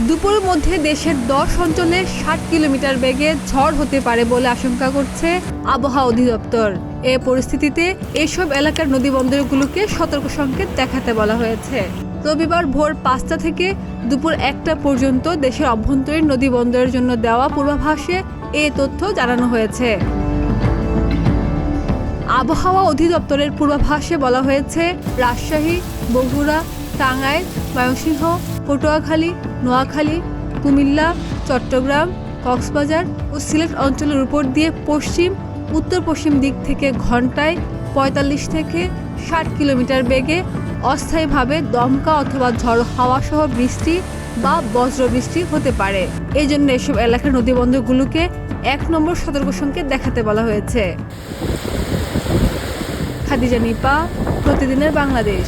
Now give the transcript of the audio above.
দুপুরের মধ্যে দেশের 10 অঞ্চলে 60 কিলোমিটার বেগে ঝড় হতে পারে বলে আশঙ্কা করছে আবহাওয়া অধিদপ্তর। এ পরিস্থিতিতে এসব এলাকার নদীবন্দরগুলোকে সতর্ক সংকেত দেখাতে বলা হয়েছে। রবিবার ভোর 5টা থেকে দুপুর 1টা পর্যন্ত দেশের অভ্যন্তরীণ নদীবন্দরের জন্য দেওয়া পূর্বাভাসে এ তথ্য জানানো হয়েছে। আবহাওয়া অধিদপ্তরের পূর্বাভাসে বলা হয়েছে, রাজশাহী, বগুড়া, টাঙ্গাইল, ময়মনসিংহ, পটুয়াখালী, নোয়াখালী, কুমিল্লা, চট্টগ্রাম, কক্সবাজার ও সিলেট অঞ্চলের উপর দিয়ে পশ্চিম উত্তর পশ্চিম দিক থেকে ঘন্টায় 45 থেকে 60 কিলোমিটার বেগে অস্থায়ীভাবে দমকা অথবা ঝড়ো হাওয়া সহ বৃষ্টি বা বজ্রবৃষ্টি হতে পারে। এই জন্য এসব এলাকার নদীবন্দরগুলোকে 1 নম্বর সতর্ক সংকেত দেখাতে বলা হয়েছে। খাদিজা নিপা, প্রতিদিনের বাংলাদেশ।